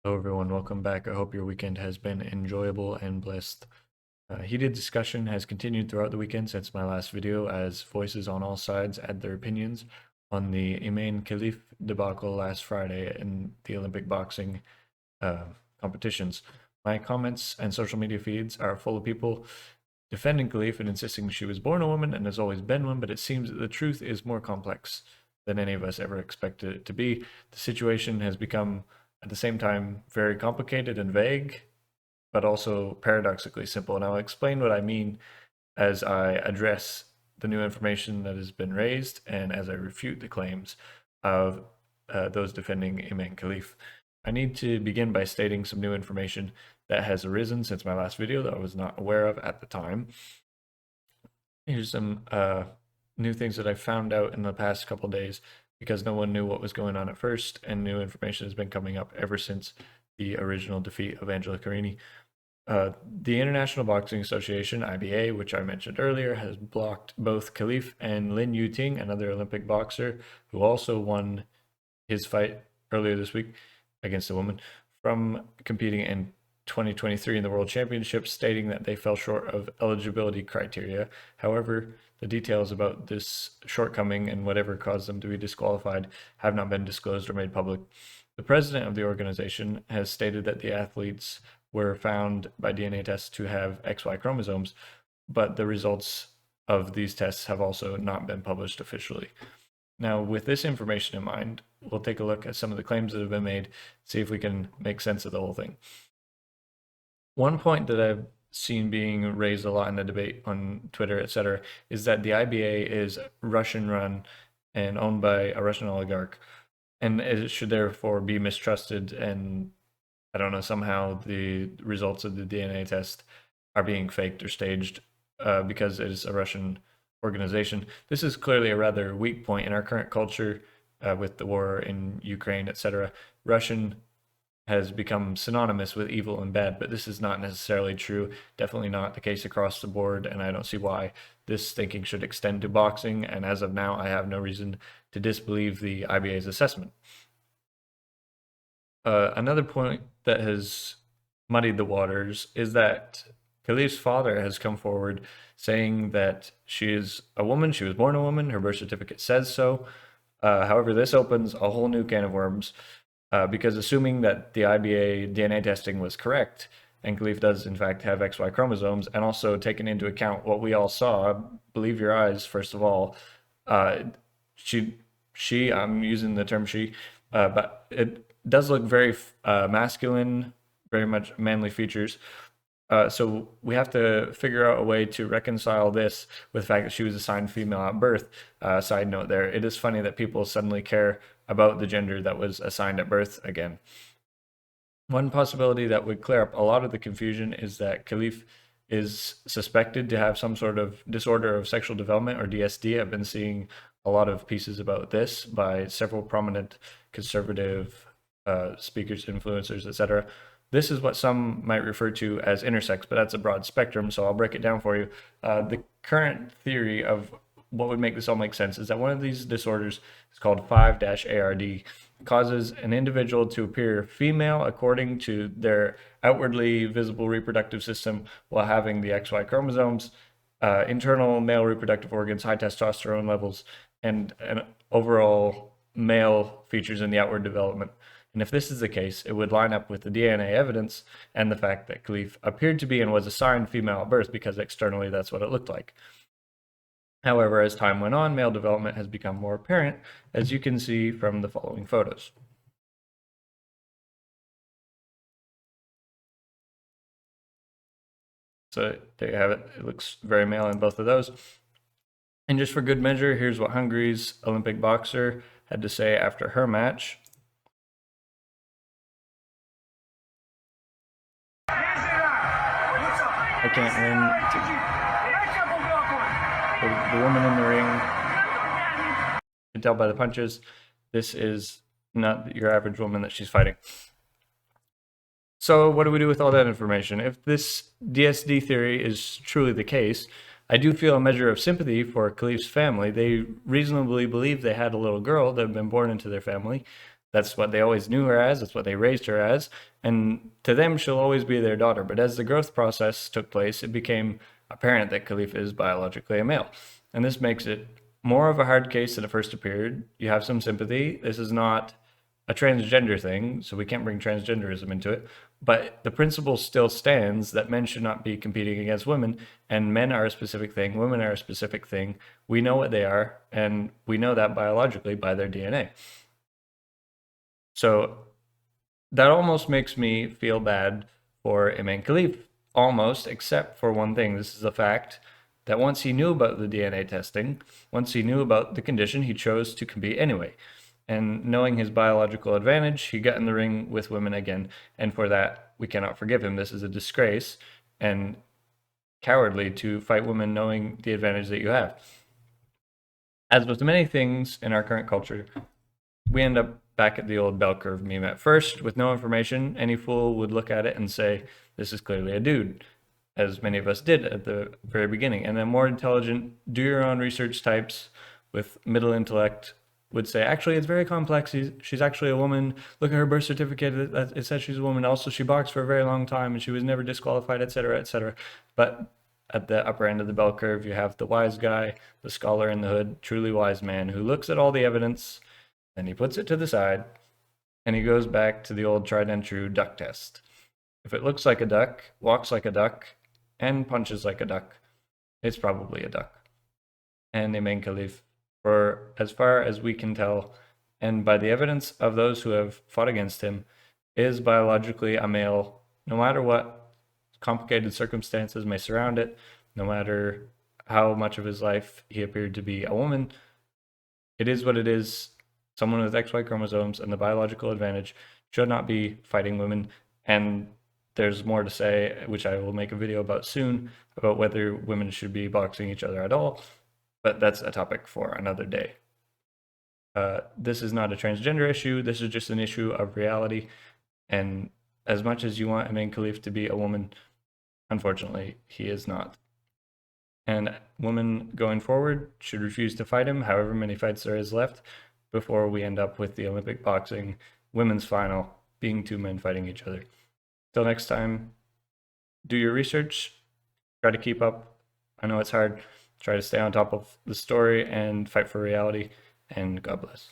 Hello everyone, welcome back. I hope your weekend has been enjoyable and blessed. Heated discussion has continued throughout the weekend since my last video as voices on all sides add their opinions on the Imane Khelif debacle last Friday in the Olympic boxing competitions. My comments and social media feeds are full of people defending Khelif and insisting she was born a woman and has always been one, but it seems that the truth is more complex than any of us ever expected it to be. The situation has become at the same time very complicated and vague, but also paradoxically simple. And I'll explain what I mean as I address the new information that has been raised and as I refute the claims of those defending Imane Khelif. I need to begin by stating some new information that has arisen since my last video that I was not aware of at the time. Here's some new things that I found out in the past couple days because no one knew what was going on at first, and new information has been coming up ever since the original defeat of Angela Carini. The International Boxing Association, IBA, which I mentioned earlier, has blocked both Khelif and Lin Yuting, another Olympic boxer who also won his fight earlier this week against a woman, from competing in 2023 in the World Championships, stating that they fell short of eligibility criteria. However, the details about this shortcoming and whatever caused them to be disqualified have not been disclosed or made public. The president of the organization has stated that the athletes were found by DNA tests to have XY chromosomes, but the results of these tests have also not been published officially. Now, with this information in mind, we'll take a look at some of the claims that have been made, see if we can make sense of the whole thing. One point that I've seen being raised a lot in the debate on Twitter, etc., is that the IBA is Russian-run and owned by a Russian oligarch, and it should therefore be mistrusted. And I don't know, somehow the results of the DNA test are being faked or staged because it is a Russian organization. This is clearly a rather weak point in our current culture with the war in Ukraine, etc. Russian has become synonymous with evil and bad, but this is not necessarily true. Definitely not the case across the board, and I don't see why this thinking should extend to boxing. And as of now, I have no reason to disbelieve the IBA's assessment. Another point that has muddied the waters is that Khalif's father has come forward saying that she is a woman, she was born a woman, her birth certificate says so. However, this opens a whole new can of worms because assuming that the IBA DNA testing was correct, and Khalif does in fact have XY chromosomes, and also taking into account what we all saw, believe your eyes, first of all, I'm using the term she, but it does look very masculine, very much manly features. So we have to figure out a way to reconcile this with the fact that she was assigned female at birth. Side note there, it is funny that people suddenly care about the gender that was assigned at birth again. One possibility that would clear up a lot of the confusion is that Khalif is suspected to have some sort of disorder of sexual development, or DSD. I've been seeing a lot of pieces about this by several prominent conservative speakers, influencers, etc. This is what some might refer to as intersex, but that's a broad spectrum, so I'll break it down for you. The current theory of what would make this all make sense is that one of these disorders is called 5-ARD, causes an individual to appear female according to their outwardly visible reproductive system while having the XY chromosomes, internal male reproductive organs, high testosterone levels, and overall male features in the outward development. And if this is the case, it would line up with the DNA evidence and the fact that Khalif appeared to be and was assigned female at birth because externally that's what it looked like. However, as time went on, male development has become more apparent, as you can see from the following photos. So there you have it. It looks very male in both of those. And just for good measure, here's what Hungary's Olympic boxer had to say after her match. I can't win. The woman in the ring, you can tell by the punches, this is not your average woman that she's fighting. So what do we do with all that information? If this DSD theory is truly the case, I do feel a measure of sympathy for Khalif's family. They reasonably believe they had a little girl that had been born into their family. That's what they always knew her as. That's what they raised her as. And to them, she'll always be their daughter. But as the growth process took place, it became apparent that Khelif is biologically a male. And this makes it more of a hard case than it first appeared. You have some sympathy. This is not a transgender thing, so we can't bring transgenderism into it. But the principle still stands that men should not be competing against women, and men are a specific thing, women are a specific thing. We know what they are, and we know that biologically by their DNA. So that almost makes me feel bad for Imane Khelif, almost, except for one thing. This is the fact that once he knew about the DNA testing, once he knew about the condition, he chose to compete anyway. And knowing his biological advantage, he got in the ring with women again. And for that, we cannot forgive him. This is a disgrace and cowardly to fight women knowing the advantage that you have. As with many things in our current culture, we end up back at the old bell curve meme. At first, with no information, any fool would look at it and say, this is clearly a dude, as many of us did at the very beginning. And then more intelligent, do your own research types with middle intellect would say, actually, it's very complex. She's actually a woman. Look at her birth certificate. It says she's a woman. Also, she boxed for a very long time and she was never disqualified, etc., etc. But at the upper end of the bell curve, you have the wise guy, the scholar in the hood, truly wise man who looks at all the evidence and he puts it to the side and he goes back to the old tried and true duck test. If it looks like a duck, walks like a duck, and punches like a duck, it's probably a duck. And Imane Khelif, for as far as we can tell, and by the evidence of those who have fought against him, is biologically a male, no matter what complicated circumstances may surround it, no matter how much of his life he appeared to be a woman. It is what it is. Someone with XY chromosomes and the biological advantage should not be fighting women. And there's more to say, which I will make a video about soon, about whether women should be boxing each other at all. But that's a topic for another day. This is not a transgender issue. This is just an issue of reality. And as much as you want Imane Khelif to be a woman, unfortunately, he is not. And women going forward should refuse to fight him, however many fights there is left, before we end up with the Olympic boxing women's final being two men fighting each other. Till next time, do your research, try to keep up. I know it's hard. Try to stay on top of the story and fight for reality, and God bless.